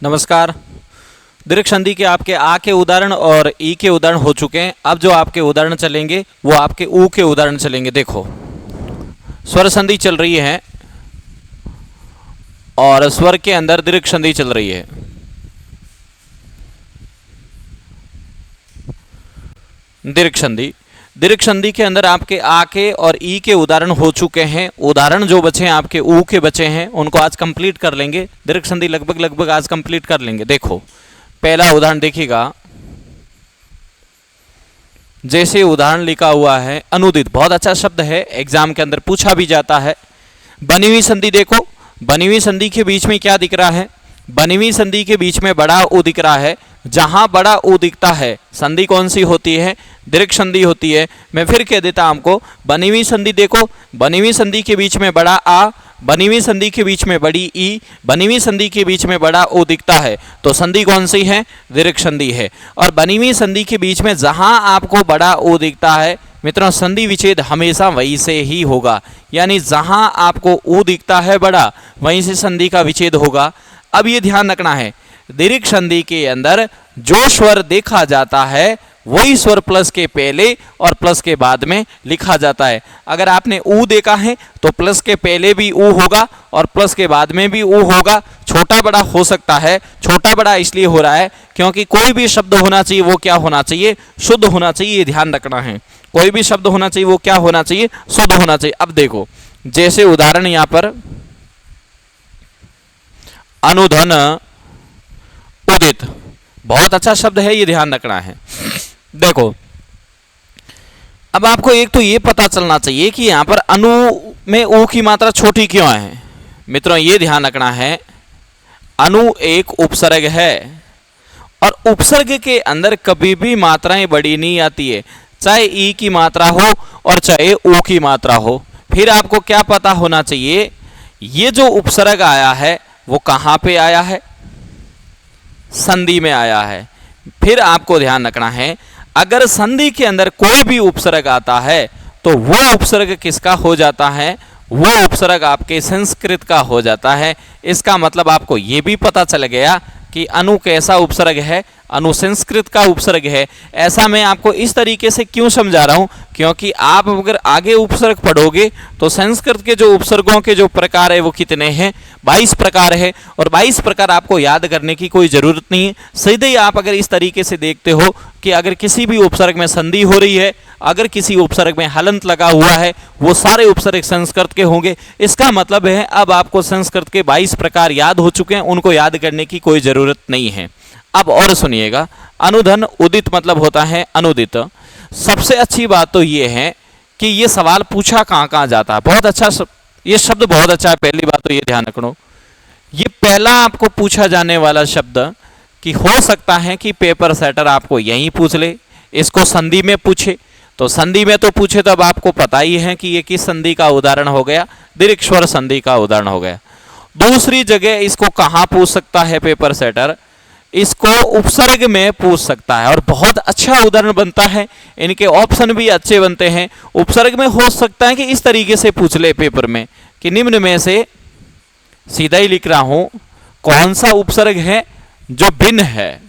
नमस्कार। दीर्घ संधि के आपके आ के उदाहरण और ई के उदाहरण हो चुके हैं। अब जो आपके उदाहरण चलेंगे वो आपके ऊ के उदाहरण चलेंगे। देखो, स्वर संधि चल रही है और स्वर के अंदर दीर्घ संधि चल रही है। दीर्घ संधि के अंदर आपके आ के और ई के उदाहरण हो चुके हैं। उदाहरण जो बचे हैं आपके ऊ के बचे हैं, उनको आज कंप्लीट कर लेंगे। दीर्घ संधि लगभग आज कंप्लीट कर लेंगे। देखो, पहला उदाहरण देखिएगा। जैसे उदाहरण लिखा हुआ है अनुदित, बहुत अच्छा शब्द है, एग्जाम के अंदर पूछा भी जाता है। बनी हुई संधि देखो, बनी हुई संधि के बीच में क्या दिख रहा है? बनी हुई संधि के बीच में बड़ा ऊ दिख रहा है। जहां बड़ा ऊ दिखता है संधि कौन सी होती है? दीर्घ संधि होती है। मैं फिर कह देता आपको, बनी हुई संधि देखो, बनी हुई संधि के बीच में बड़ा आ, बनी हुई संधि के बीच में बड़ी ई, बनी हुई संधि के बीच में बड़ा ऊ दिखता है, तो संधि कौन सी है? दीर्घ संधि है। और बनी हुई संधि के बीच में जहां आपको बड़ा ऊ दिखता है मित्रों, संधि विच्छेद हमेशा वहीं से ही होगा। यानी जहां आपको ऊ दिखता है बड़ा, वहीं से संधि का विच्छेद होगा। अब ये ध्यान रखना है, दीर्घ संधि के अंदर जो स्वर देखा जाता है वही स्वर प्लस के पहले और प्लस के बाद में लिखा जाता है। अगर आपने ऊ देखा है तो प्लस के पहले भी ऊ होगा और प्लस के बाद में भी ऊ होगा। छोटा बड़ा हो सकता है। छोटा बड़ा इसलिए हो रहा है क्योंकि कोई भी शब्द होना चाहिए वो क्या होना चाहिए? शुद्ध होना चाहिए। ये ध्यान रखना है, कोई भी शब्द होना चाहिए वो क्या होना चाहिए? शुद्ध होना चाहिए। अब देखो, जैसे उदाहरण यहां पर अनुधन उदित, बहुत अच्छा शब्द है, ये ध्यान रखना है। देखो, अब आपको एक तो ये पता चलना चाहिए कि यहां पर अनु में ऊ की मात्रा छोटी क्यों है। मित्रों, ये ध्यान रखना है, अनु एक उपसर्ग है और उपसर्ग के अंदर कभी भी मात्राएं बड़ी नहीं आती है, चाहे ई की मात्रा हो और चाहे ऊ की मात्रा हो। फिर आपको क्या पता होना चाहिए? ये जो उपसर्ग आया है वो कहां पे आया है? संधि में आया है। फिर आपको ध्यान रखना है, अगर संधि के अंदर कोई भी उपसर्ग आता है तो वो उपसर्ग किसका हो जाता है? वो उपसर्ग आपके संस्कृत का हो जाता है। इसका मतलब आपको ये भी पता चल गया कि अनु कैसा उपसर्ग है? अनु संस्कृत का उपसर्ग है। ऐसा मैं आपको इस तरीके से क्यों समझा रहा हूं? क्योंकि आप अगर आगे उपसर्ग पढ़ोगे तो संस्कृत के जो उपसर्गों के जो प्रकार है वो कितने हैं? 22 प्रकार है। और 22 प्रकार आपको याद करने की कोई जरूरत नहीं है। सीधे ही आप अगर इस तरीके से देखते हो कि अगर किसी भी उपसर्ग में संधि हो रही है, अगर किसी उपसर्ग में हलंत लगा हुआ है, वो सारे उपसर्ग संस्कृत के होंगे। इसका मतलब है अब आपको संस्कृत के 22 प्रकार याद हो चुके हैं, उनको याद करने की कोई जरूरत नहीं है। अब और सुनिएगा, अनुधन उदित मतलब होता है अनुदित। सबसे अच्छी बात तो ये है कि ये सवाल पूछा कहाँ कहाँ जाता है। बहुत अच्छा, ये शब्द बहुत अच्छा है। पहली बात तो ये ध्यान रखो, ये पहला आपको पूछा जाने वाला शब्द कि हो सकता है कि पेपर सेटर आपको यहीं पूछ ले, इसको संधि में पूछे। तो संधि में तो पूछे तो अब आपको पता ही है कि ये किस संधि का उदाहरण हो गया? दीर्घ स्वर संधि का उदाहरण हो गया। दूसरी जगह इसको कहाँ पूछ सकता है पेपर सेटर? इसको उपसर्ग में पूछ सकता है और बहुत अच्छा उदाहरण बनता है। इनके ऑप्शन भी अच्छे बनते हैं। उपसर्ग में हो सकता है कि इस तरीके से पूछ ले पेपर में कि निम्न में से, सीधा ही लिख रहा हूं, कौन सा उपसर्ग है जो भिन्न है?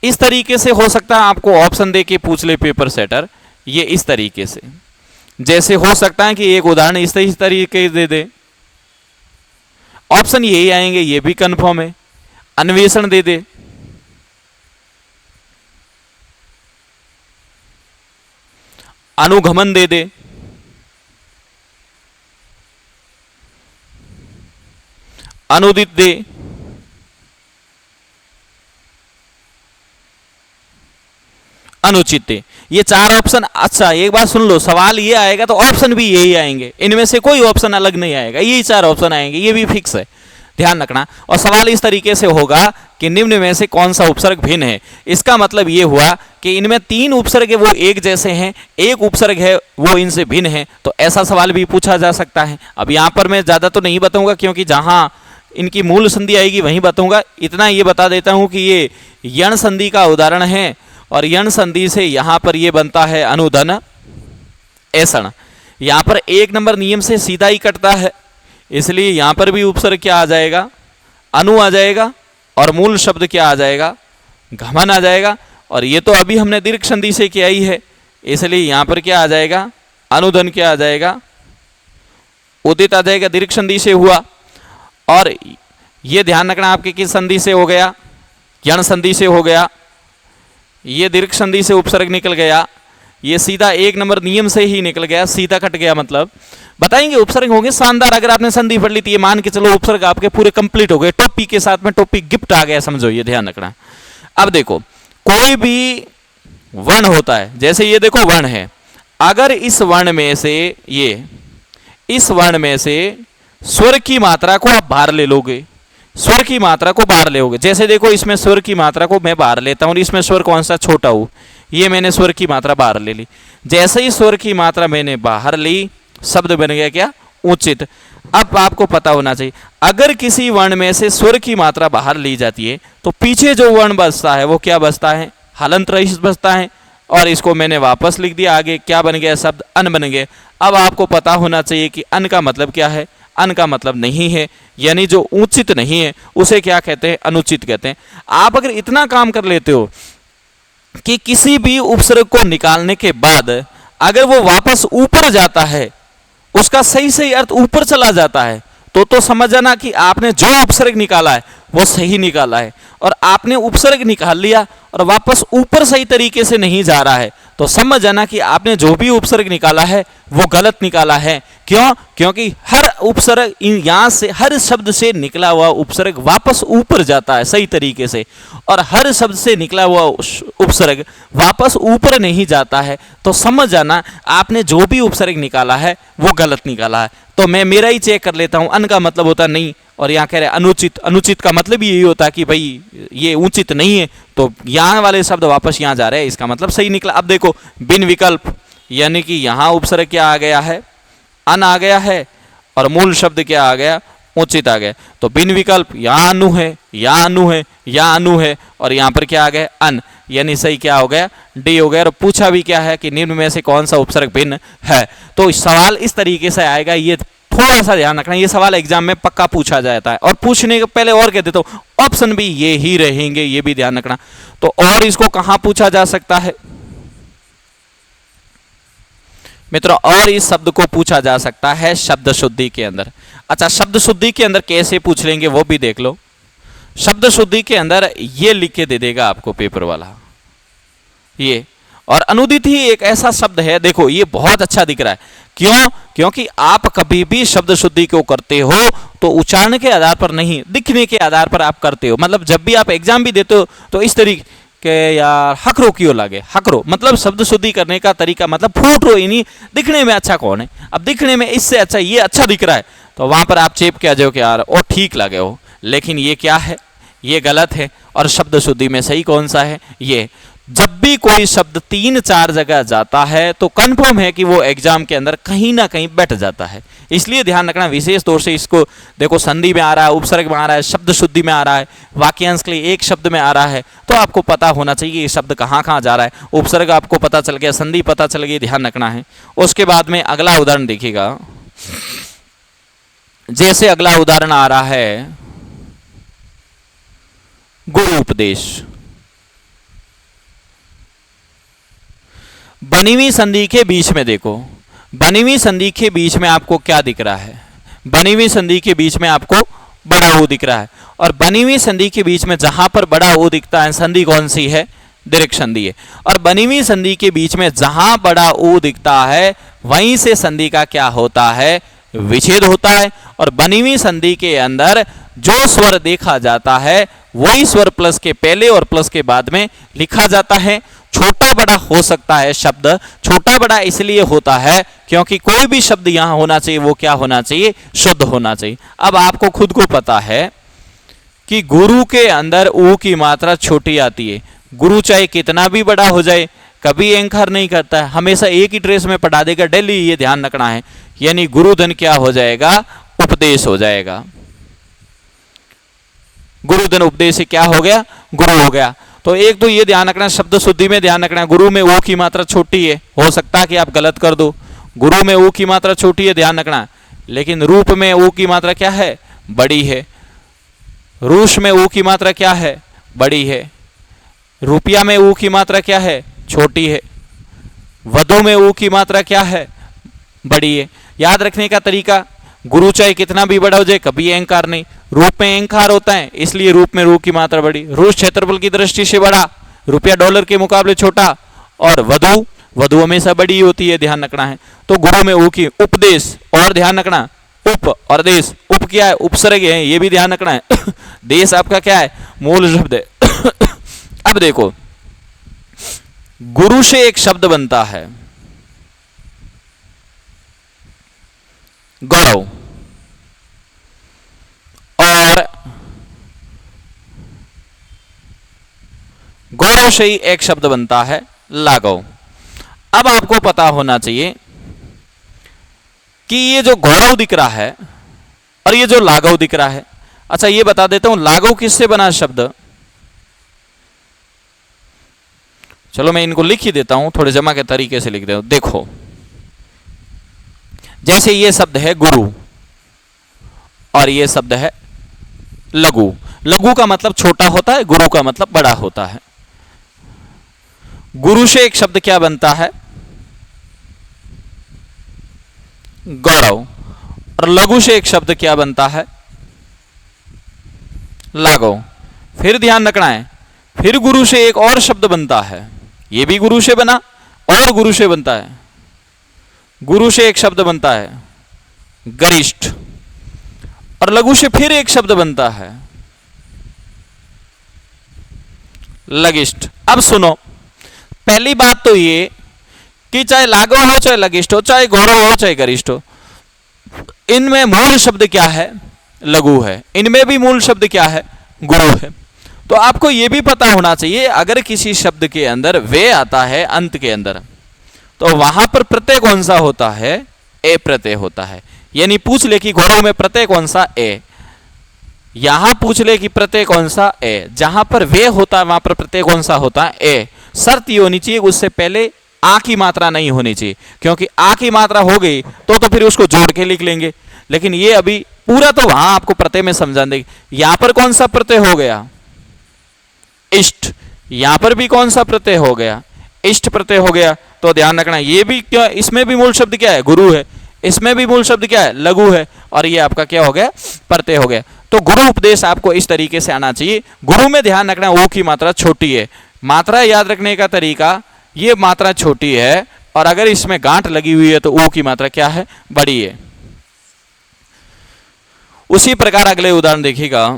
इस तरीके से हो सकता है आपको ऑप्शन दे के पूछ ले पेपर सेटर। ये इस तरीके से, जैसे हो सकता है कि एक उदाहरण इस तरीके दे दे, ऑप्शन यही आएंगे, ये भी कंफर्म है। अन्वेषण दे दे, अनुगमन दे दे, अनुदित दे, अनुचित दे। ये चार ऑप्शन। अच्छा, एक बात सुन लो, सवाल ये आएगा तो ऑप्शन भी यही आएंगे, इनमें से कोई ऑप्शन अलग नहीं आएगा, यही चार ऑप्शन आएंगे, ये भी फिक्स है, ध्यान रखना। और सवाल इस तरीके से होगा कि निम्न में से कौन सा उपसर्ग भिन्न है। इसका मतलब ये हुआ कि इनमें 3 उपसर्ग है वो एक जैसे हैं, एक उपसर्ग है वो इनसे भिन्न है। तो ऐसा सवाल भी पूछा जा सकता है। अब यहां पर मैं ज्यादा तो नहीं बताऊंगा क्योंकि जहां इनकी मूल संधि आएगी वहीं बताऊंगा। इतना ये बता देता हूं कि ये यण संधि का उदाहरण है और यण संधि से यहां पर ये बनता है अनुधन ऐसण। यहां पर 1 नंबर नियम से सीधा ही कटता है, इसलिए यहां पर भी उपसर्ग क्या आ जाएगा? अनु आ जाएगा और मूल शब्द क्या आ जाएगा, घमन आ जाएगा। और ये तो अभी हमने दीर्घ संधि से किया ही है, इसलिए यहां पर क्या आ जाएगा, अनुधन क्या आ जाएगा, उदित आ जाएगा, दीर्घ संधि से हुआ। और ये ध्यान रखना आपके किस संधि से हो गया, यण संधि से हो गया। ये दीर्घ संधि से उपसर्ग निकल गया, ये सीधा 1 नंबर नियम से ही निकल गया, सीधा कट गया। मतलब बताएंगे उपसर्ग होंगे शानदार, अगर आपने संधि पढ़ ली थी, ये मान के चलो उपसर्ग आपके पूरे कंप्लीट हो गए, टोपी के साथ में टोपी गिफ्ट आ गया, समझो, ये ध्यान रखना। अब देखो कोई भी वर्ण होता है, जैसे ये देखो वर्ण है, अगर इस वर्ण में से इस वर्ण में से स्वर की मात्रा को आप बाहर ले लोगे, स्वर की मात्रा को बाहर ले लोगे, जैसे देखो इसमें स्वर की मात्रा को मैं बाहर लेता हूं, इसमें स्वर कौन सा, छोटा हूं, ये मैंने स्वर की मात्रा बाहर ले ली। जैसे ही स्वर की मात्रा मैंने बाहर ली, शब्द बन गया क्या, उचित। अब आपको पता होना चाहिए, अगर किसी वर्ण में से स्वर की मात्रा बाहर ली जाती है तो पीछे जो वर्ण बचता है वो क्या बचता है, हलंत रहित बचता है। और इसको मैंने वापस लिख दिया, आगे क्या बन गया, शब्द अन बन गया। अब आपको पता होना चाहिए कि अन का मतलब क्या है, अन का मतलब नहीं है, यानी जो उचित नहीं है उसे क्या कहते हैं, अनुचित कहते हैं। आप अगर इतना काम कर लेते हो कि किसी भी उपसर्ग को निकालने के बाद अगर वो वापस ऊपर जाता है, उसका सही सही अर्थ ऊपर चला जाता है, तो समझ जाना कि आपने जो उपसर्ग निकाला है वो सही निकाला है। और आपने उपसर्ग निकाल लिया और वापस ऊपर सही तरीके से नहीं जा रहा है, तो समझ जाना कि आपने जो भी उपसर्ग निकाला है वो गलत निकाला है। क्यों, क्योंकि हर उपसर्ग यहां से, हर शब्द से निकला हुआ उपसर्ग वापस ऊपर जाता है सही तरीके से, और हर शब्द से निकला हुआ उपसर्ग वापस ऊपर नहीं जाता है। तो समझ जाना आपने जो भी उपसर्ग निकाला है वो गलत निकाला है। तो मैं मेरा ही चेक कर लेता हूं, अन का मतलब होता नहीं, और यहाँ कह रहे अनुचित, अनुचित का मतलब यही होता है कि भाई ये उचित नहीं है, तो यहाँ वाले शब्द वापस यहाँ जा रहे हैं, इसका मतलब सही निकला। अब देखो बिन विकल्प, यानी कि यहाँ उपसर्ग क्या आ गया है, अन आ गया है, और मूल शब्द क्या आ गया, उचित आ गया। तो बिन विकल्प यहाँ अनु है, यहाँ अनु है, यहाँ अनु है, और यहाँ पर क्या आ गया, अन, यानी सही क्या हो गया, डी हो गया। और पूछा भी क्या है कि निम्न में से कौन सा उपसर्ग भिन्न है। तो सवाल इस तरीके से आएगा, ये थोड़ा सा ध्यान रखना, ये सवाल एग्जाम में पक्का पूछा जाता है। और पूछने के पहले और कह देता हूं, ऑप्शन भी ये ही रहेंगे, ये भी ध्यान रखना। तो और इसको कहां पूछा जा सकता है मित्रों, और इस शब्द को पूछा जा सकता है शब्द शुद्धि के अंदर। अच्छा, शब्द शुद्धि के अंदर कैसे पूछ लेंगे वो भी देख लो। शब्द शुद्धि के अंदर ये लिख के दे देगा आपको पेपर वाला, ये। और अनुदित ही एक ऐसा शब्द है, देखो ये बहुत अच्छा दिख रहा है, क्यों, क्योंकि आप कभी भी शब्द शुद्धि को करते हो तो उच्चारण के आधार पर नहीं, दिखने के आधार पर आप करते हो। मतलब जब भी आप एग्जाम भी देते हो तो इस तरीके के, यार हकरो क्यों लगे, हकरो मतलब शब्द शुद्धि करने का तरीका, मतलब फूट रो ही नहीं, दिखने में अच्छा कौन है, अब दिखने में इससे अच्छा ये अच्छा दिख रहा है, तो वहां पर आप चेप के आ जाओ कि यार और ठीक लगे हो, लेकिन ये क्या है, ये गलत है। और शब्द शुद्धि में सही कौन सा है, ये। जब भी कोई शब्द 3-4 जगह जाता है तो कंफर्म है कि वो एग्जाम के अंदर कहीं ना कहीं बैठ जाता है। इसलिए ध्यान रखना, विशेष तौर से इसको देखो, संधि में आ रहा है, उपसर्ग में आ रहा है, शब्द शुद्धि में आ रहा है, वाक्यांश के लिए एक शब्द में आ रहा है, तो आपको पता होना चाहिए ये शब्द कहाँ कहाँ जा रहा है। उपसर्ग आपको पता चल गया, संधि पता चल गई, ध्यान रखना है। उसके बाद में अगला उदाहरण देखिएगा, जैसे अगला उदाहरण आ रहा है गुरु उपदेश। बनीवी संधि के बीच में देखो, बनीवी संधि के बीच में आपको क्या दिख रहा है, बनीवी संधि के बीच में आपको बड़ा ऊ दिख रहा है। और बनीवी संधि के बीच में जहां पर बड़ा ऊ दिखता है, संधि कौन सी है, दीर्घ संधि है। और बनीवी संधि के बीच में जहां बड़ा ऊ दिखता है वहीं से संधि का क्या होता है, विच्छेद होता है। और बनीवी संधि के अंदर जो स्वर देखा जाता है वही स्वर प्लस के पहले और प्लस के बाद में लिखा जाता है। छोटा बड़ा हो सकता है शब्द, छोटा बड़ा इसलिए होता है क्योंकि कोई भी शब्द यहां होना चाहिए वो क्या होना चाहिए, शुद्ध होना चाहिए। अब आपको खुद को पता है कि गुरु के अंदर ऊ की मात्रा छोटी आती है। गुरु चाहे कितना भी बड़ा हो जाए कभी अहंकार नहीं करता है, हमेशा एक ही ड्रेस में पढ़ा देगा डेली, ये ध्यान रखना है। यानी गुरुधन क्या हो जाएगा, उपदेश हो जाएगा। गुरुधन उपदेश से क्या हो गया, गुरु हो गया। तो एक तो ये ध्यान रखना, शब्द शुद्धि में ध्यान रखना, गुरु में ऊ की मात्रा छोटी है, हो सकता है कि आप गलत कर दो, गुरु में ऊ की मात्रा छोटी है ध्यान रखना, लेकिन रूप में ऊ की मात्रा क्या है, बड़ी है। रूस में ऊ की मात्रा क्या है? बड़ी है। रुपया में ऊ की मात्रा क्या है? छोटी है। वधु में ऊ की मात्रा क्या है? बड़ी है। याद रखने का तरीका, गुरु चाहे कितना भी बड़ा हो जाए कभी अहंकार नहीं। रूप में अहंकार होता है, इसलिए रूप में रू की मात्रा बड़ी। रूस क्षेत्रफल की दृष्टि से बड़ा, रुपया डॉलर के मुकाबले छोटा, और वधु वधु हमेशा बड़ी होती है, ध्यान रखना है। तो गुरु में ऊ की। उपदेश, और ध्यान रखना, उप और देश, उप क्या है? उपसर्ग है, ये भी ध्यान रखना है। देश आपका क्या है? मूल शब्द है। अब देखो, गुरु से एक शब्द बनता है गौरव, और गौरव से ही एक शब्द बनता है लाघव। अब आपको पता होना चाहिए कि ये जो गौरव दिख रहा है और ये जो लाघव दिख रहा है, अच्छा ये बता देता हूं, लाघव किससे बना शब्द? चलो मैं इनको लिख ही देता हूं, थोड़े जमा के तरीके से लिख दे। देखो, जैसे ये शब्द है गुरु और ये शब्द है लघु। लघु का मतलब छोटा होता है, गुरु का मतलब बड़ा होता है। गुरु से एक शब्द क्या बनता है? गौरव। और लघु से एक शब्द क्या बनता है? लाघव। फिर ध्यान रखना है, फिर गुरु से एक और शब्द बनता है, ये भी गुरु से बना और गुरु से बनता है। गुरु से एक शब्द बनता है गरिष्ठ, और लघु से फिर एक शब्द बनता है लघिष्ठ। अब सुनो, पहली बात तो ये कि चाहे लाघव हो, चाहे लघिष्ठ हो, चाहे गौरव हो, चाहे गरिष्ठ हो, इनमें मूल शब्द क्या है? लघु है। इनमें भी मूल शब्द क्या है? गुरु है। तो आपको यह भी पता होना चाहिए, अगर किसी शब्द के अंदर वे आता है अंत के अंदर, तो वहां पर प्रत्यय कौन सा होता है? ए प्रत्यय होता है। यानी पूछ ले कि गौरव में प्रत्यय कौन सा? ए। यहां पूछ ले कि प्रत्यय कौन सा? ए। जहां पर वे होता है वहां पर प्रत्यय कौन सा होता है? ए। शर्त ये होनी चाहिए उससे पहले आ की मात्रा नहीं होनी चाहिए, क्योंकि आ की मात्रा हो गई तो फिर उसको जोड़ के लिख लेंगे। लेकिन ये अभी पूरा तो वहां आपको प्रत्यय में समझा देंगे। यहां पर कौन सा प्रत्यय हो गया? इष्ट। यहां पर भी कौन सा प्रत्यय हो गया? इष्ट प्रत्यय हो गया। तो ध्यान रखना, ये भी क्या, इसमें भी मूल शब्द क्या है? गुरु है। इसमें भी मूल शब्द क्या है? लघु है। और ये आपका क्या हो गया? प्रत्यय हो गया। तो गुरु उपदेश आपको इस तरीके से आना चाहिए। गुरु में ध्यान रखना, ओ की मात्रा छोटी है। मात्रा याद रखने का तरीका, ये मात्रा छोटी है, और अगर इसमें गांठ लगी हुई है तो ओ की मात्रा क्या है? बड़ी है। उसी प्रकार अगले उदाहरण देखिएगा।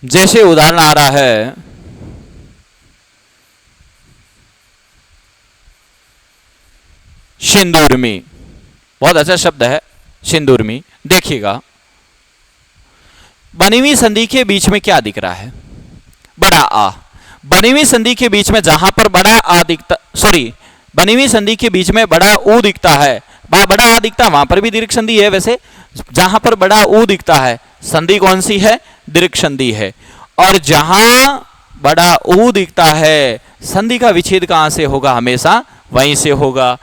जैसे उदाहरण आ रहा है, सिंदूरमी। बहुत अच्छा शब्द है सिंदूरमी। देखिएगा, बनी हुई संधि के बीच में क्या दिख रहा है? बड़ा आ। बनी हुई संधि के बीच में जहां पर बड़ा आ दिखता, सॉरी, बनी हुई संधि के बीच में बड़ा ऊ दिखता है, बड़ा आ दिखता है, वहां पर भी दीर्घ संधि है। वैसे जहां पर बड़ा ऊ दिखता है, संधि कौन सी है? दीर्घ संधि है। और जहां बड़ा ऊ दिखता है, संधि का विच्छेद कहां से होगा? हमेशा वहीं से होगा।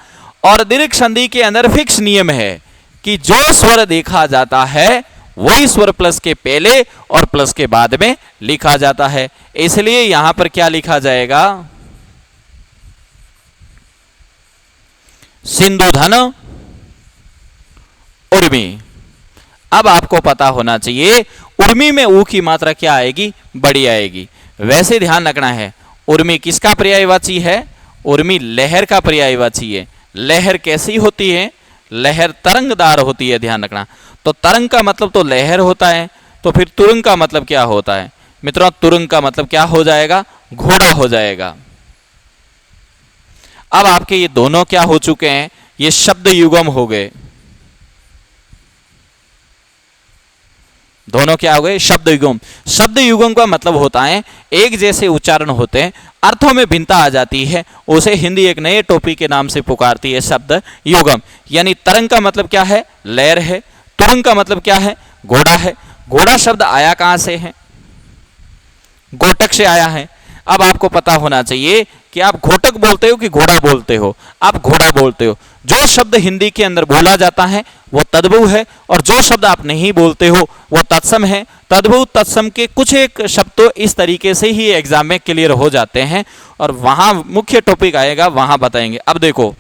और दीर्घ संधि के अंदर फिक्स नियम है कि जो स्वर देखा जाता है वही स्वर प्लस के पहले और प्लस के बाद में लिखा जाता है। इसलिए यहां पर क्या लिखा जाएगा? सिंधुधन उर्मी। अब आपको पता होना चाहिए, उर्मी में ऊ की मात्रा क्या आएगी? बड़ी आएगी। वैसे ध्यान रखना है, उर्मी किसका पर्यायवाची है? उर्मी लहर का पर्यायवाची है। लहर कैसी होती है? लहर तरंगदार होती है, ध्यान रखना। तो तरंग का मतलब तो लहर होता है, तो फिर तुरंग का मतलब क्या होता है? मित्रों, तुरंग का मतलब क्या हो जाएगा? घोड़ा हो जाएगा। अब आपके ये दोनों क्या हो चुके हैं? ये शब्द युगम हो गए। दोनों क्या हो गए? शब्द युगम। शब्द युगम का मतलब होता है एक जैसे उच्चारण होते हैं, अर्थों में भिन्नता आ जाती है, उसे हिंदी एक नए टॉपिक के नाम से पुकारती है, शब्द युगम। यानी तरंग का मतलब क्या है? लहर है। तुरंग का मतलब क्या है? घोड़ा है। घोड़ा शब्द आया कहां से है? गोटक से आया है। अब आपको पता होना चाहिए कि आप घोटक बोलते हो कि घोड़ा बोलते हो। आप घोड़ा बोलते हो। जो शब्द हिंदी के अंदर बोला जाता है वो तद्भव है, और जो शब्द आप नहीं बोलते हो वो तत्सम है। तद्भव तत्सम के कुछ एक शब्द तो इस तरीके से ही एग्जाम में क्लियर हो जाते हैं, और वहां मुख्य टॉपिक आएगा, वहां बताएंगे। अब देखो,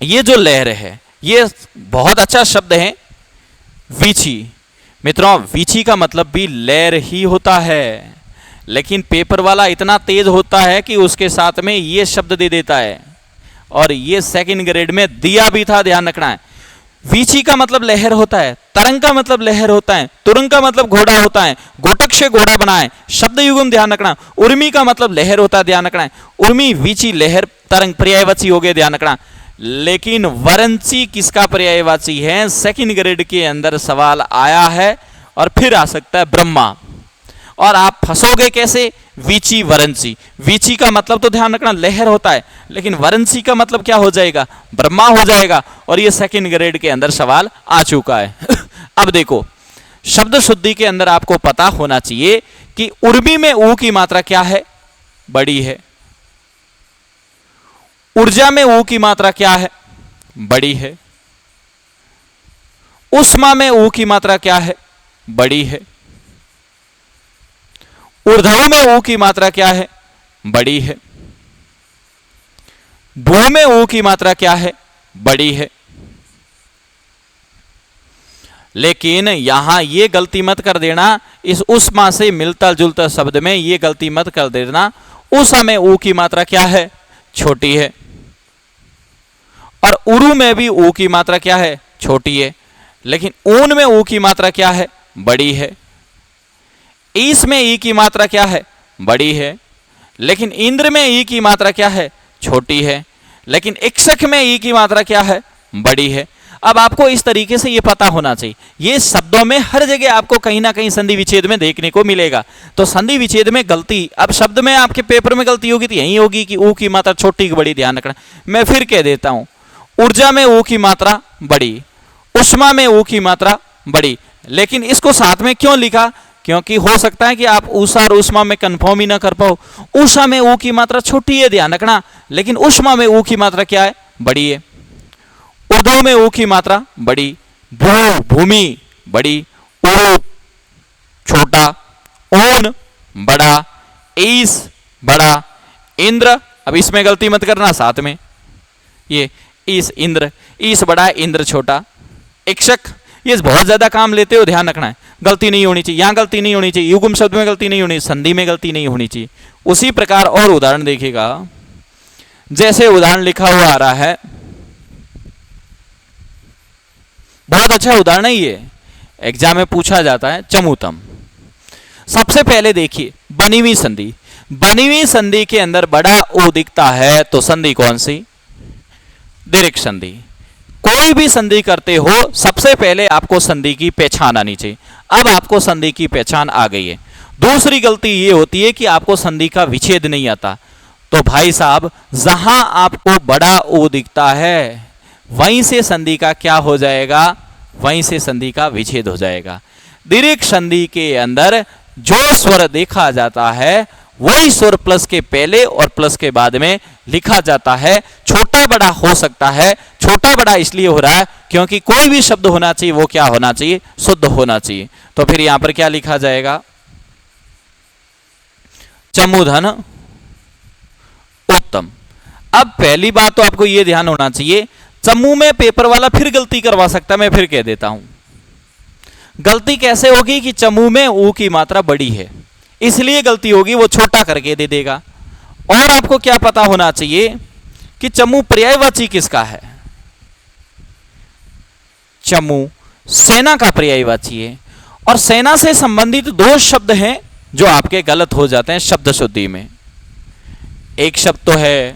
ये जो लहर है ये बहुत अच्छा शब्द है, वीची। मित्रों, वीची का मतलब भी लहर ही होता है, लेकिन पेपर वाला इतना तेज होता है कि उसके साथ में ये शब्द दे देता है, और ये सेकंड ग्रेड में दिया भी था, ध्यान रखना है। वीची का मतलब लहर होता है, तरंग का मतलब लहर होता है, तुरंग का मतलब घोड़ा होता है, घोटक से घोड़ा बनाए, शब्द युगम ध्यान रखना। उर्मी का मतलब लहर होता है, ध्यान रखना है। उर्मी, वीची, लहर, तरंग पर्यायवाची हो गए, ध्यान रखना। लेकिन वरंची किसका पर्यायवाची है? सेकंड ग्रेड के अंदर सवाल आया है, और फिर आ सकता है ब्रह्मा। और आप फंसोगे कैसे? वीची वरंची। वीची का मतलब तो ध्यान रखना लहर होता है, लेकिन वरंची का मतलब क्या हो जाएगा? ब्रह्मा हो जाएगा, और ये सेकंड ग्रेड के अंदर सवाल आ चुका है। अब देखो, शब्द शुद्धि के अंदर आपको पता होना चाहिए कि उर्मी में ऊ की मात्रा क्या है? बड़ी है। ऊर्जा में ऊ की मात्रा क्या है? बड़ी है। उष्मा में ऊ की मात्रा क्या है? बड़ी है। ऊर्ध्व में ऊ की मात्रा क्या है? बड़ी है। भू में ऊ की मात्रा क्या है? बड़ी है। लेकिन यहां ये गलती मत कर देना, इस उष्मा से मिलता जुलता शब्द में ये गलती मत कर देना, उषा में ऊ की मात्रा क्या है? छोटी है। और उरु में भी ऊ की मात्रा क्या है? छोटी है। लेकिन ऊन में ऊ की मात्रा क्या है? बड़ी है। ईस में ई की मात्रा क्या है? बड़ी है। लेकिन इंद्र में ई की मात्रा क्या है? छोटी है। लेकिन इक्षक में ई की मात्रा क्या है? बड़ी है। अब आपको इस तरीके से ये पता होना चाहिए, ये शब्दों में हर जगह आपको कहीं ना कहीं संधि विच्छेद में देखने को मिलेगा। तो संधि विच्छेद में गलती, अब शब्द में आपके पेपर में गलती होगी तो यही होगी कि ऊ की मात्रा छोटी की बड़ी, ध्यान रखना। मैं फिर कह देता हूं, ऊर्जा में ऊ की मात्रा बड़ी, उष्मा में ऊ की मात्रा बड़ी। लेकिन इसको साथ में क्यों लिखा? क्योंकि हो सकता है कि आप उषा और उष्मा में कंफर्म ही ना कर पाओ। उषा में ऊ की मात्रा छोटी है, ध्यान रखना, लेकिन उष्मा में ऊ की मात्रा क्या है? बड़ी है। ऊर्ध्व में ऊ की मात्रा बड़ी, भू भूमि बड़ी, ऊ छोटा, ऊन बड़ा, ईस बड़ा, इंद्र, अब इसमें गलती मत करना, साथ में ये ईस इंद्र, ईस बड़ा इंद्र छोटा, इक्षक, ये बहुत ज्यादा काम लेते हो, ध्यान रखना है, गलती नहीं होनी चाहिए, यहां गलती नहीं होनी चाहिए, युग्म शब्द में गलती नहीं होनी, संधि में गलती नहीं होनी चाहिए। उसी प्रकार और उदाहरण देखिएगा, जैसे उदाहरण लिखा हुआ आ रहा है, बहुत अच्छा उदाहरण है ये, एग्जाम में पूछा जाता है, चमूतम। सबसे पहले देखिए बनी हुई संधि, बनी हुई संधि के अंदर बड़ा ओ दिखता है तो संधि कौन सी? दीर्घ संधि। कोई भी संधि करते हो सबसे पहले आपको संधि की पहचान आनी चाहिए। अब आपको संधि की पहचान आ गई है। दूसरी गलती ये होती है कि आपको संधि का विच्छेद नहीं आता। तो भाई साहब, जहां आपको बड़ा ओ दिखता है वहीं से संधि का क्या हो जाएगा? वहीं से संधि का विच्छेद हो जाएगा। दीर्घ संधि के अंदर जो स्वर देखा जाता है वही स्वर प्लस के पहले और प्लस के बाद में लिखा जाता है। छोटा बड़ा हो सकता है, छोटा बड़ा इसलिए हो रहा है क्योंकि कोई भी शब्द होना चाहिए वो क्या होना चाहिए? शुद्ध होना चाहिए। तो फिर यहां पर क्या लिखा जाएगा? चमूधन उत्तम। अब पहली बात तो आपको यह ध्यान होना चाहिए, चमू में पेपर वाला फिर गलती करवा सकता है। मैं फिर कह देता हूं, गलती कैसे होगी कि चमू में ऊ की मात्रा बड़ी है, इसलिए गलती होगी, वो छोटा करके दे देगा। और आपको क्या पता होना चाहिए कि चमू पर्यायवाची किसका है? चमू सेना का पर्यायवाची है। और सेना से संबंधित दो शब्द हैं जो आपके गलत हो जाते हैं शब्द शुद्धि में। एक शब्द तो है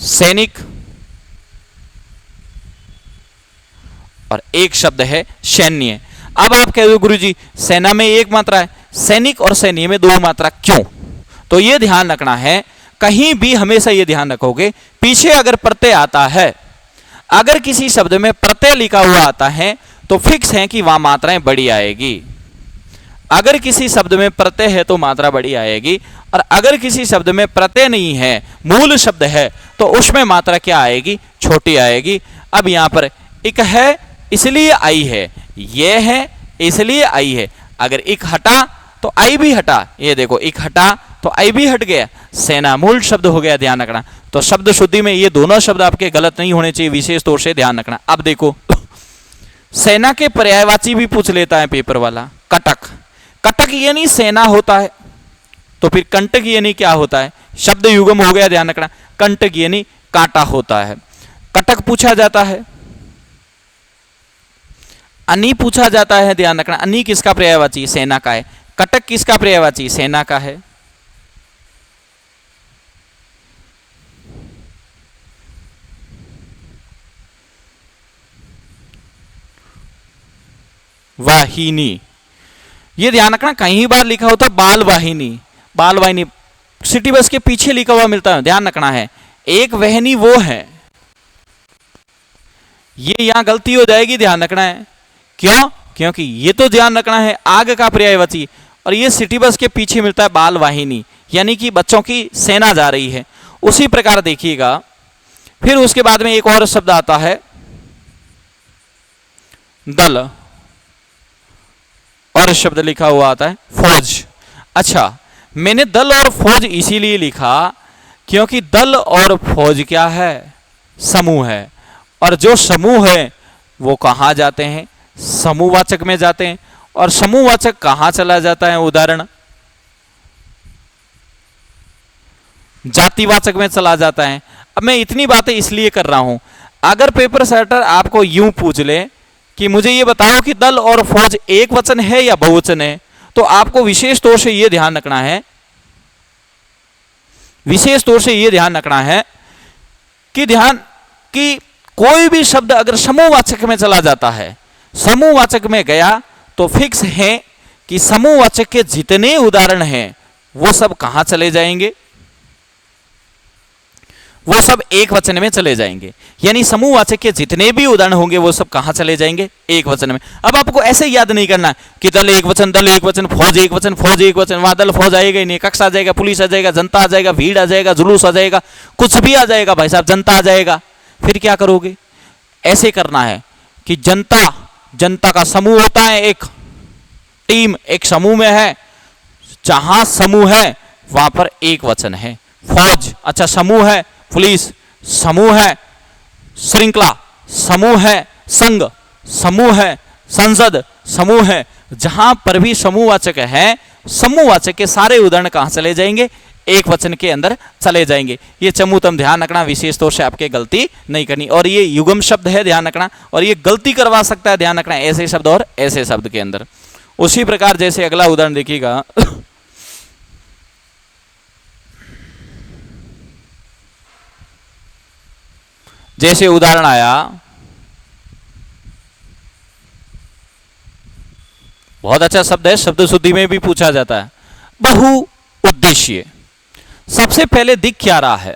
सैनिक और एक शब्द है सैन्य। अब आप कह दो गुरुजी सेना में एक मात्रा है, सैनिक और सैन्य में दो मात्रा क्यों? तो यह ध्यान रखना है, कहीं भी हमेशा यह ध्यान रखोगे, पीछे अगर प्रत्यय आता है, अगर किसी शब्द में प्रत्यय लिखा हुआ आता है तो फिक्स है कि वहां मात्राएं बड़ी आएगी। अगर किसी शब्द में प्रत्यय है तो मात्रा बड़ी आएगी, और अगर किसी शब्द में प्रत्यय नहीं है, मूल शब्द है, तो उसमें मात्रा क्या आएगी? छोटी आएगी। अब यहां पर एक है इसलिए आई है, ये है इसलिए आई है। अगर एक हटा तो आई भी हटा, ये देखो एक हटा तो आई भी हट गया, सेना मूल शब्द हो गया, ध्यान रखना। तो शब्द शुद्धि में ये दोनों शब्द आपके गलत नहीं होने चाहिए, विशेष तौर से ध्यान रखना। अब देखो सेना के पर्यायवाची भी पूछ लेता है पेपर वाला, कटक। कटक यानी सेना होता है, तो फिर कंटक यानी क्या होता है? शब्द युग्म हो गया, ध्यान रखना। कंटक यानी कांटा होता है। कटक पूछा जाता है। अनि पूछा जाता है, ध्यान रखना। अनि किसका पर्यायवाची? सेना का है। कटक किसका पर्यायवाची? सेना का है। वाहिनी, ये ध्यान रखना, कहीं बार लिखा होता है बाल वाहिनी। बाल वाहिनी सिटी बस के पीछे लिखा हुआ मिलता है, ध्यान रखना है। एक वहनी वो है, ये यहां गलती हो जाएगी, ध्यान रखना है। क्यों? क्योंकि ये तो ध्यान रखना है आग का पर्यायवाची, और ये सिटी बस के पीछे मिलता है बाल वाहिनी, यानी कि बच्चों की सेना जा रही है। उसी प्रकार देखिएगा, फिर उसके बाद में एक और शब्द आता है दल, और शब्द लिखा हुआ आता है फौज। अच्छा, मैंने दल और फौज इसीलिए लिखा क्योंकि दल और फौज क्या है? समूह है, और जो समूह है वो कहां जाते हैं? समूहवाचक में जाते हैं। और समूहवाचक कहां चला जाता है? उदाहरण जातिवाचक में चला जाता है। अब मैं इतनी बातें इसलिए कर रहा हूं, अगर पेपर सेटर आपको यूं पूछ ले कि मुझे ये बताओ कि दल और फौज एक वचन है या बहुवचन है, तो आपको विशेष तौर से ये ध्यान रखना है, विशेष तौर से ये ध्यान रखना है कि कोई भी शब्द अगर समूहवाचक में चला जाता है, समूहवाचक में गया, तो फिक्स है कि समूहवाचक के जितने उदाहरण हैं वो सब कहां चले जाएंगे? वो सब एक वचन में चले जाएंगे। यानी समूहवाचक के जितने भी उदाहरण होंगे वो सब कहां चले जाएंगे? एक वचन में। अब आपको ऐसे याद नहीं करना कि दल एक वचन, फौज एक वचन, फौज एक वचन, वहां दल फौज आएगा ही नहीं, कक्ष आ जाएगा, पुलिस आ जाएगा, जनता आ जाएगा, भीड़ आ जाएगा, जुलूस आ जाएगा, कुछ भी आ जाएगा भाई साहब, जनता आ जाएगा, फिर क्या करोगे? ऐसे करना है कि जनता का समूह होता है, एक टीम एक समूह में है, जहां समूह है वहां पर एक वचन है। फौज, अच्छा समूह है, पुलिस समूह है, श्रृंखला समूह है, संघ समूह है, संसद समूह है। जहां पर भी समूहवाचक है, समूहवाचक के सारे उदाहरण कहां चले जाएंगे? एक वचन के अंदर चले जाएंगे। ये चमूतम ध्यान रखना, विशेष तौर से आपके गलती नहीं करनी। और ये युग्म शब्द है, ध्यान रखना, और ये गलती करवा सकता है, ध्यान रखना, ऐसे शब्द और ऐसे शब्द के अंदर। उसी प्रकार जैसे अगला उदाहरण देखिएगा, जैसे उदाहरण आया, बहुत अच्छा शब्द है, शब्द शुद्धि में भी पूछा जाता है, बहुउद्देशीय। सबसे पहले दिख क्या रहा है?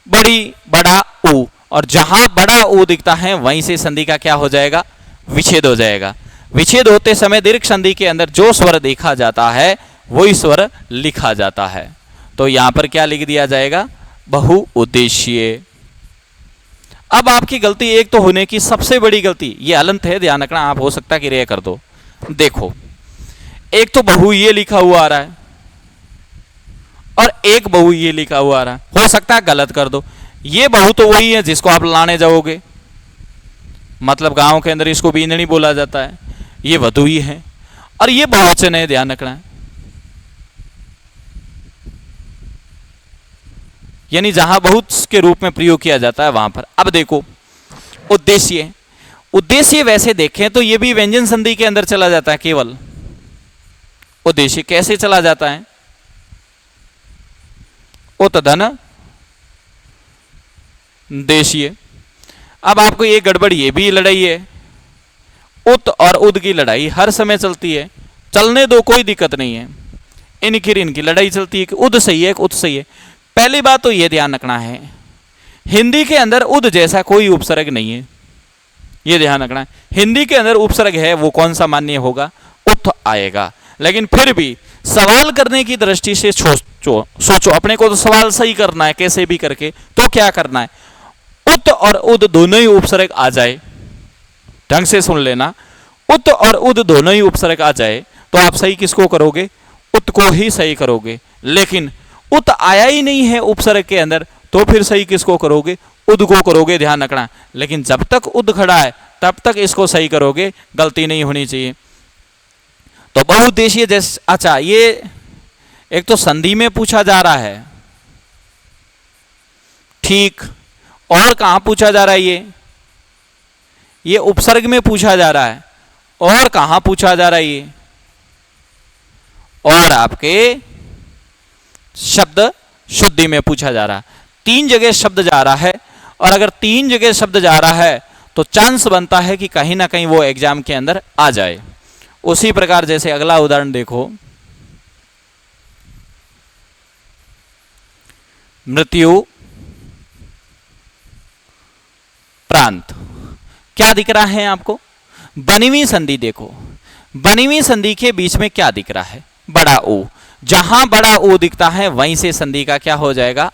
बड़ा ऊ, और जहां बड़ा ऊ दिखता है वहीं से संधि का क्या हो जाएगा? विच्छेद हो जाएगा। विच्छेद होते समय दीर्घ संधि के अंदर जो स्वर देखा जाता है वही स्वर लिखा जाता है। तो यहां पर क्या लिख दिया जाएगा? बहुउद्देशीय। अब आपकी गलती एक तो होने की सबसे बड़ी गलती, ये हलंत है, ध्यान रखना, आप हो सकता कि रे कर दो। देखो, एक तो बहु ये लिखा हुआ आ रहा है और एक बहु ये लिखा हुआ आ रहा है, हो सकता है गलत कर दो। ये बहु तो वही है जिसको आप लाने जाओगे, मतलब गांव के अंदर इसको बींदनी बोला जाता है, ये वधु ही है, और ये बहुवचन है, ध्यान रखना है। यानी जहां बहुत के रूप में प्रयोग किया जाता है वहां पर। अब देखो उद्देश्य, उद्देश्य वैसे देखें तो ये भी व्यंजन संधि के अंदर चला जाता है केवल। उद्देश्य कैसे चला जाता है? उत्धन देशीय। अब आपको ये गड़बड़, ये भी लड़ाई है, उत और उद की लड़ाई हर समय चलती है, चलने दो, कोई दिक्कत नहीं है, इनकी लड़ाई चलती है कि उद सही है कि उत सही है। पहली बात तो यह ध्यान रखना है, हिंदी के अंदर उद जैसा कोई उपसर्ग नहीं है, यह ध्यान रखना है। हिंदी के अंदर उपसर्ग है वो कौन सा मान्य होगा? उत आएगा। लेकिन फिर भी सवाल करने की दृष्टि से सोचो, अपने को तो सवाल सही करना है कैसे भी करके, तो क्या करना है, उत और उद दोनों ही उपसर्ग आ जाए, ढंग से सुन लेना, उत और उद दोनों ही उपसर्ग आ जाए तो आप सही किसको करोगे, उत को ही सही करोगे। लेकिन उत आया ही नहीं है उपसर्ग के अंदर, तो फिर सही किसको करोगे, उद को करोगे, ध्यान रखना। लेकिन जब तक उद खड़ा है तब तक इसको सही करोगे, गलती नहीं होनी चाहिए। तो बहुउद्देशीय जैसे, अच्छा ये एक तो संधि में पूछा जा रहा है, ठीक, और कहां पूछा जा रहा है, ये उपसर्ग में पूछा जा रहा है, और कहां पूछा जा रहा है ये, और आपके शब्द शुद्धि में पूछा जा रहा है। 3 जगह शब्द जा रहा है, और अगर 3 जगह शब्द जा रहा है तो चांस बनता है कि कहीं ना कहीं वो एग्जाम के अंदर आ जाए। उसी प्रकार जैसे अगला उदाहरण देखो, मृत्यु प्रांत, क्या दिख रहा है आपको, बनीवी संधि देखो, बनीवी संधि के बीच में क्या दिख रहा है, बड़ा ओ, जहां बड़ा ओ दिखता है वहीं से संधि का क्या हो जाएगा,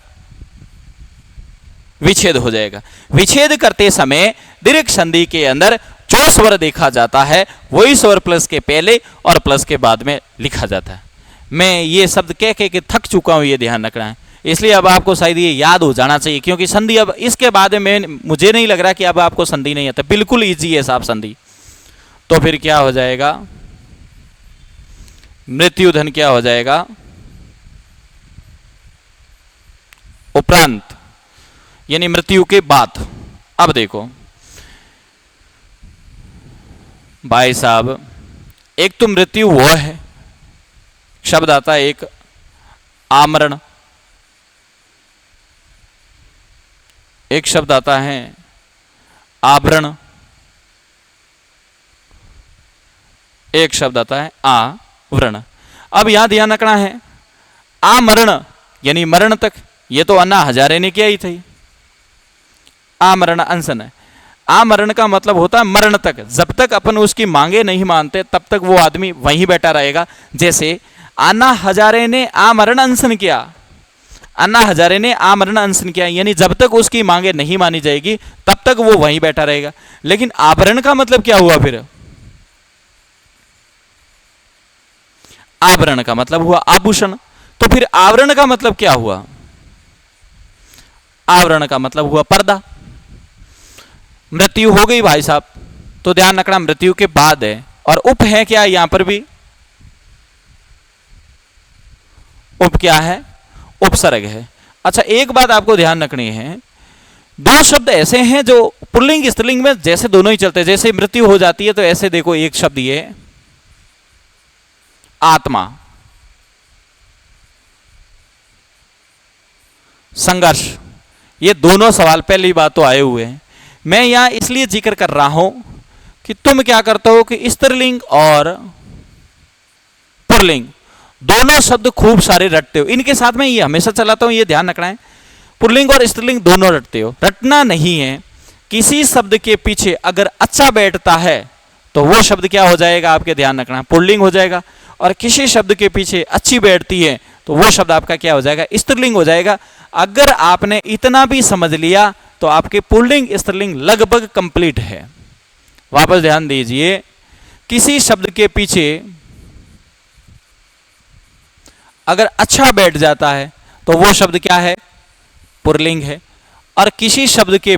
विच्छेद हो जाएगा। विच्छेद करते समय दीर्घ संधि के अंदर जो स्वर देखा जाता है वही स्वर प्लस के पहले और प्लस के बाद में लिखा जाता है। मैं ये शब्द कह के थक चुका हूं, ये ध्यान रखना है, इसलिए अब आपको शायद ये याद हो जाना चाहिए, क्योंकि संधि अब इसके बाद में मुझे नहीं लग रहा कि अब आपको संधि नहीं आता, बिल्कुल इजी है साहब संधि। तो फिर क्या हो जाएगा, मृत्युधन क्या हो जाएगा, उपरांत, यानी मृत्यु के बाद। अब देखो भाई साहब, एक तो मृत्यु वो है, शब्द आता है एक आमरण, एक शब्द आता है आवरण, एक शब्द आता है आवरण। अब यहां ध्यान रखना है, आमरण यानी मरण तक, ये तो अन्ना हजारे ने किया ही थी, आमरण अनशन है। आमरण का मतलब होता है मरण तक, जब तक अपन उसकी मांगे नहीं मानते तब तक वो आदमी वहीं बैठा रहेगा। जैसे अन्ना हजारे ने आमरण अनशन किया, अन्ना हजारे ने आमरण अनशन किया, यानी जब तक उसकी मांगे नहीं मानी जाएगी तब तक वो वहीं बैठा रहेगा। लेकिन आवरण का मतलब क्या हुआ फिर, आवरण का मतलब हुआ आभूषण, तो फिर आवरण का मतलब क्या हुआ, आवरण का मतलब हुआ पर्दा। मृत्यु हो गई भाई साहब, तो ध्यान रखना मृत्यु के बाद है, और उप है क्या, यहां पर भी उप क्या है, उपसर्ग है। अच्छा एक बात आपको ध्यान रखनी है, दो शब्द ऐसे हैं जो पुल्लिंग स्त्रीलिंग में जैसे दोनों ही चलते हैं, जैसे मृत्यु हो जाती है तो ऐसे देखो एक शब्द ये आत्मा, संघर्ष, ये दोनों सवाल पहली बात तो आए हुए हैं। मैं यहां इसलिए जिक्र कर रहा हूं कि तुम क्या करते हो कि स्त्रीलिंग और पुल्लिंग दोनों शब्द खूब सारे रटते हो, इनके साथ में ये हमेशा चलाता हूं, ये ध्यान रखना है। पुल्लिंग और स्त्रीलिंग दोनों रटते हो, रटना नहीं है। किसी शब्द के पीछे अगर अच्छा बैठता है तो वो शब्द क्या हो जाएगा, आपके ध्यान रखना, पुल्लिंग हो जाएगा, और किसी शब्द के पीछे अच्छी बैठती है तो वो शब्द आपका क्या हो जाएगा, स्त्रीलिंग हो जाएगा। अगर आपने इतना भी समझ लिया तो आपके पुल्लिंग स्त्रीलिंग लगभग कंप्लीट है। वापस ध्यान दीजिए, किसी शब्द के पीछे अगर अच्छा बैठ जाता है तो वो शब्द क्या है, पुल्लिंग है, और किसी शब्द के